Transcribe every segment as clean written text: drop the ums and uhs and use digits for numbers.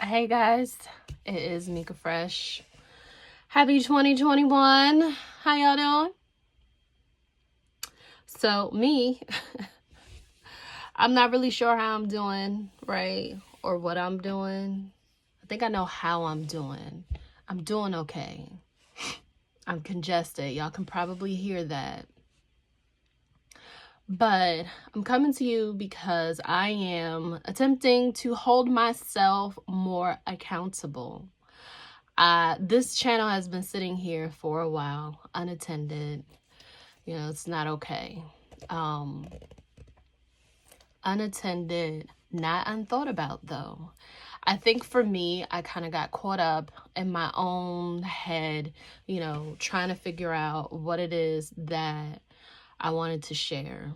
Hey guys, it is Mika Fresh. Happy 2021. How y'all doing? So me, I'm not really sure how I'm doing, right? Or what I'm doing. I think I know how I'm doing. I'm doing okay. I'm congested. Y'all can probably hear that. But I'm coming to you because I am attempting to hold myself more accountable. This channel has been sitting here for a while, unattended. It's not okay. Unattended, not unthought about though. I think for me, I kind of got caught up in my own head, trying to figure out what it is that I wanted to share.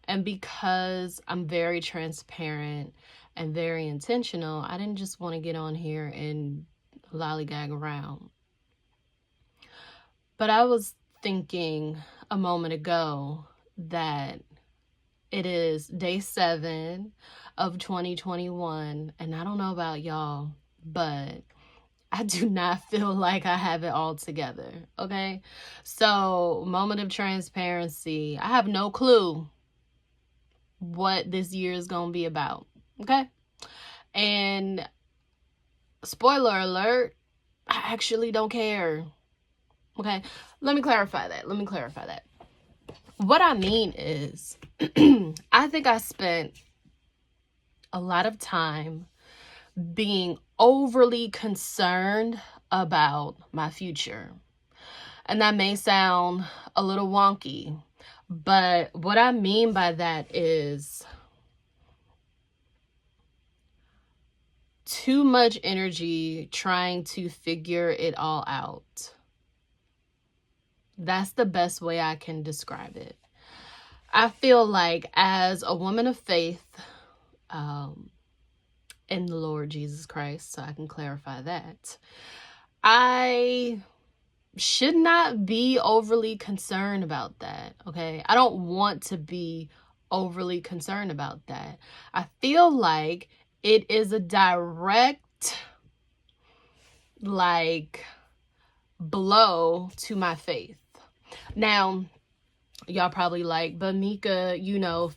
And because I'm very transparent and very intentional, I didn't just want to get on here and lollygag around. But I was thinking a moment ago that it is day 7 of 2021, and I don't know about y'all, but I do not feel like I have it all together, okay? So, moment of transparency, I have no clue what this year is going to be about, okay? And spoiler alert, I actually don't care, okay? Let me clarify that. What I mean is, I think I spent a lot of time being overly concerned about my future. And that may sound a little wonky, but what I mean by that is too much energy trying to figure it all out. That's the best way I can describe it. I feel like as a woman of faith, in the Lord Jesus Christ, so I can clarify that, I should not be overly concerned about that, okay? I don't want to be overly concerned about that. I feel like it is a direct, blow to my faith. Now, y'all probably like, but Mika,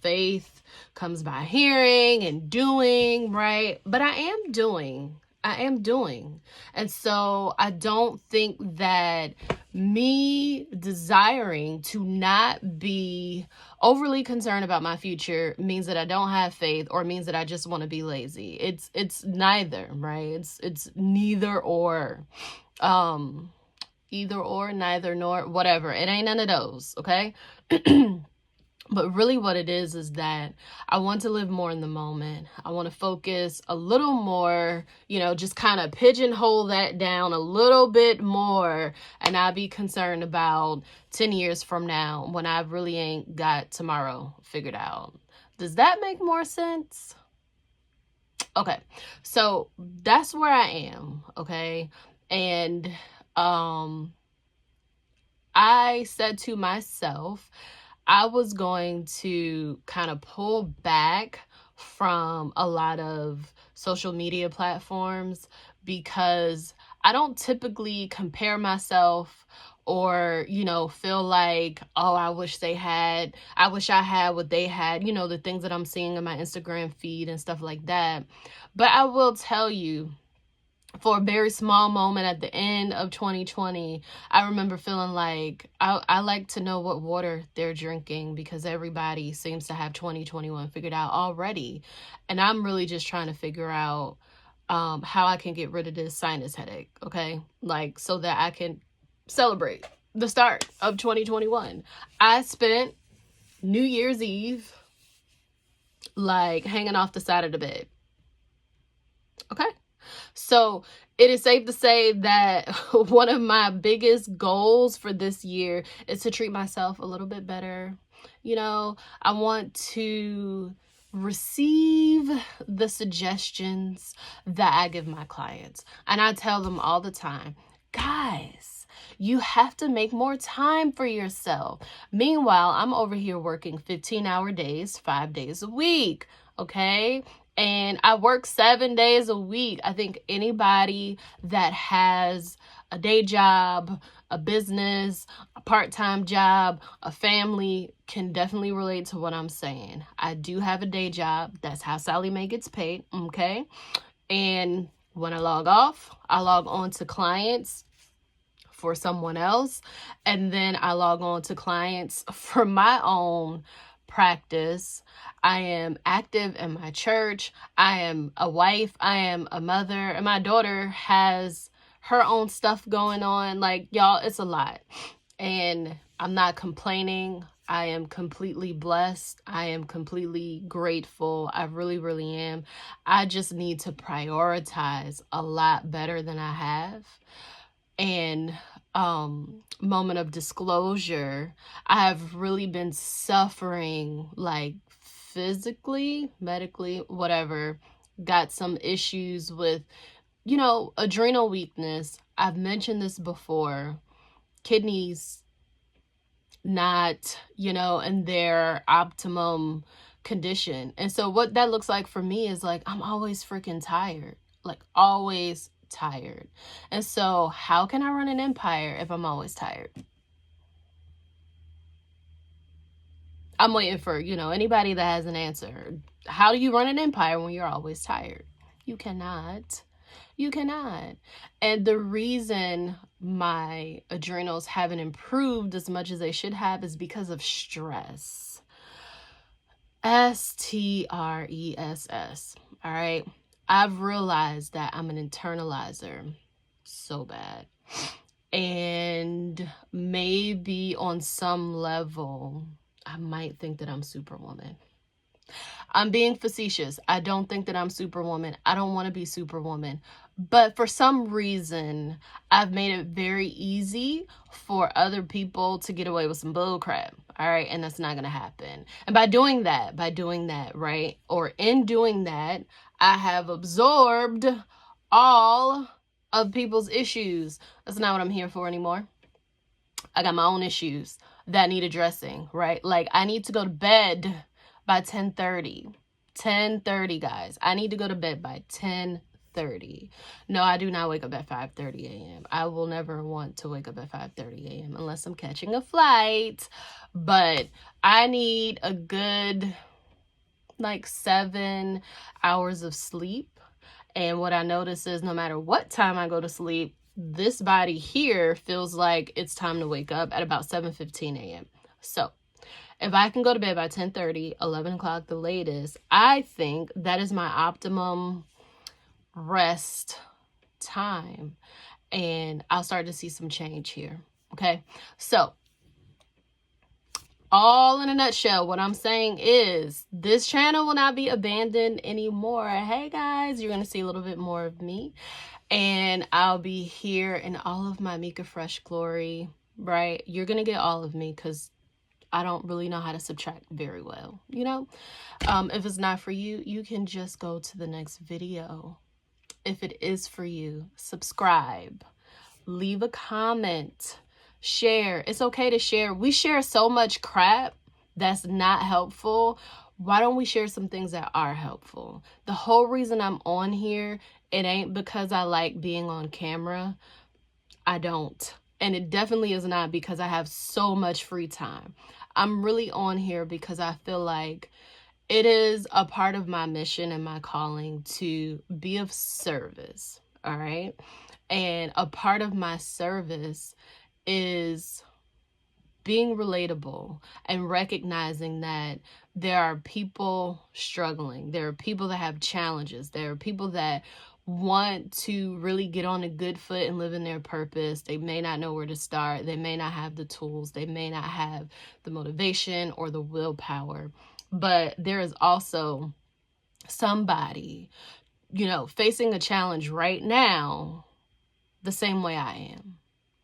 faith comes by hearing and doing, right? But I am doing. And so I don't think that me desiring to not be overly concerned about my future means that I don't have faith or means that I just want to be lazy. It's neither, right? It's neither or. Either or, neither nor, whatever. It ain't none of those, okay? But really what it is that I want to live more in the moment. I want to focus a little more, just kind of pigeonhole that down a little bit more, and I'll be concerned about 10 years from now when I really ain't got tomorrow figured out. Does that make more sense? Okay, so that's where I am, okay? And I said to myself, I was going to kind of pull back from a lot of social media platforms because I don't typically compare myself or, feel like, oh, I wish I had what they had, the things that I'm seeing in my Instagram feed and stuff like that. But I will tell you, for a very small moment at the end of 2020, I remember feeling like I like to know what water they're drinking because everybody seems to have 2021 figured out already. And I'm really just trying to figure out how I can get rid of this sinus headache, okay? So that I can celebrate the start of 2021. I spent New Year's Eve hanging off the side of the bed, okay? So it is safe to say that one of my biggest goals for this year is to treat myself a little bit better. I want to receive the suggestions that I give my clients. And I tell them all the time, guys, you have to make more time for yourself. Meanwhile, I'm over here working 15-hour days, 5 days a week, okay? And I work 7 days a week. I think anybody that has a day job, a business, a part-time job, a family can definitely relate to what I'm saying. I do have a day job. That's how Sallie Mae gets paid, okay? And when I log off, I log on to clients for someone else, and then I log on to clients for my own practice. I am active in my church. I am a wife. I am a mother, and my daughter has her own stuff going on. Like, y'all, it's a lot. And I'm not complaining. I am completely blessed. I am completely grateful. I really, really am. I just need to prioritize a lot better than I have. And moment of disclosure, I have really been suffering, like, physically, medically, whatever. Got some issues with, adrenal weakness. I've mentioned this before. Kidneys not, in their optimum condition. And so what that looks like for me is like, I'm always freaking tired, like always tired. And so how can I run an empire if I'm always tired? I'm waiting for, anybody that has an answer. How do you run an empire when you're always tired? You cannot. You cannot. And the reason my adrenals haven't improved as much as they should have is because of stress. STRESS. All right. I've realized that I'm an internalizer so bad. And maybe on some level, I might think that I'm Superwoman. I'm being facetious. I don't think that I'm Superwoman. I don't want to be Superwoman. But for some reason, I've made it very easy for other people to get away with some bull crap. All right. And that's not going to happen. And by doing that, right? Or in doing that, I have absorbed all of people's issues. That's not what I'm here for anymore. I got my own issues that need addressing, right? Like, I need to go to bed by 10:30. 10:30, guys. I need to go to bed by 10:30. No, I do not wake up at 5:30 a.m. I will never want to wake up at 5:30 a.m. unless I'm catching a flight. But I need a good, 7 hours of sleep. And what I notice is no matter what time I go to sleep, this body here feels like it's time to wake up at about 7:15 a.m. So if I can go to bed by 10:30, 11 o'clock the latest, I think that is my optimum rest time. And I'll start to see some change here. Okay. So all in a nutshell, what I'm saying is this channel will not be abandoned anymore. Hey guys, you're going to see a little bit more of me. And I'll be here in all of my Mika Fresh glory, right? You're going to get all of me because I don't really know how to subtract very well, If it's not for you, you can just go to the next video. If it is for you, subscribe, leave a comment, share. It's okay to share. We share so much crap that's not helpful. Why don't we share some things that are helpful? The whole reason I'm on here, it ain't because I like being on camera. I don't. And it definitely is not because I have so much free time. I'm really on here because I feel like it is a part of my mission and my calling to be of service. All right. And a part of my service is being relatable and recognizing that there are people struggling. There are people that have challenges. There are people that want to really get on a good foot and live in their purpose. They may not know where to start. They may not have the tools. They may not have the motivation or the willpower. But there is also somebody, facing a challenge right now the same way I am.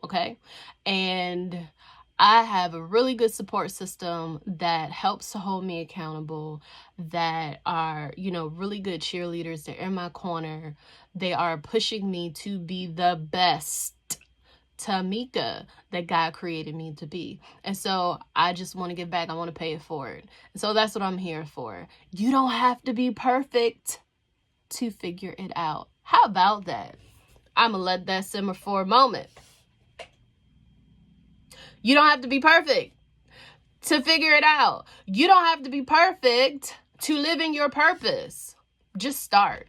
Okay? And I have a really good support system that helps to hold me accountable, that are, really good cheerleaders. They're in my corner. They are pushing me to be the best Tamika that God created me to be. And so I just want to give back. I want to pay it forward. And so that's what I'm here for. You don't have to be perfect. to figure it out. How about that? I'm going to let that simmer for a moment. You don't have to be perfect to figure it out. You don't have to be perfect to live in your purpose. Just start.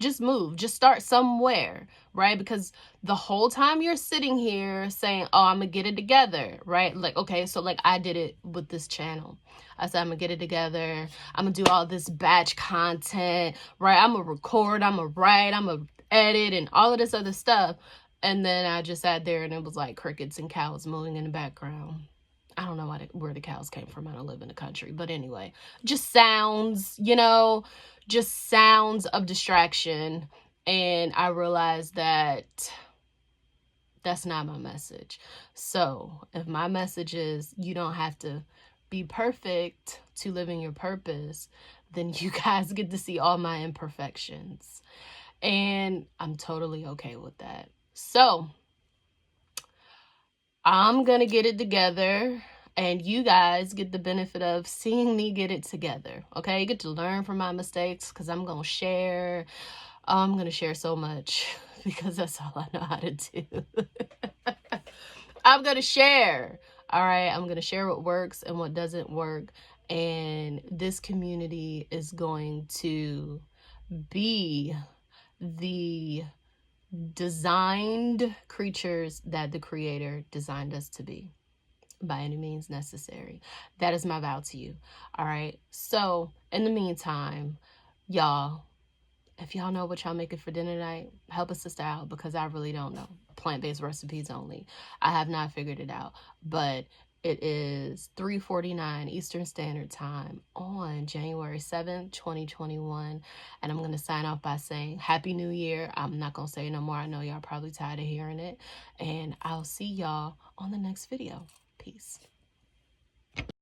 Just move. Just start somewhere, right? Because the whole time you're sitting here saying, oh, I'm going to get it together, right? Like, okay, so like I did it with this channel. I said, I'm going to get it together. I'm going to do all this batch content, right? I'm going to record, I'm going to write, I'm going to edit and all of this other stuff. And then I just sat there and it was like crickets and cows moving in the background. I don't know where the cows came from. I don't live in the country. But anyway, just sounds, you know, just sounds of distraction. And I realized that that's not my message. So if my message is you don't have to be perfect to live in your purpose, then you guys get to see all my imperfections. And I'm totally okay with that. So I'm going to get it together and you guys get the benefit of seeing me get it together. Okay, you get to learn from my mistakes because I'm going to share. I'm going to share so much because that's all I know how to do. I'm going to share. All right, I'm going to share what works and what doesn't work. And this community is going to be the designed creatures that the Creator designed us to be by any means necessary. That is my vow to you. All right. So in the meantime, y'all, if y'all know what y'all making for dinner tonight, help a sister out because I really don't know. Plant-based recipes only. I have not figured it out, but it is 3:49 Eastern Standard Time on January 7th, 2021. And I'm going to sign off by saying Happy New Year. I'm not going to say no more. I know y'all probably tired of hearing it. And I'll see y'all on the next video. Peace.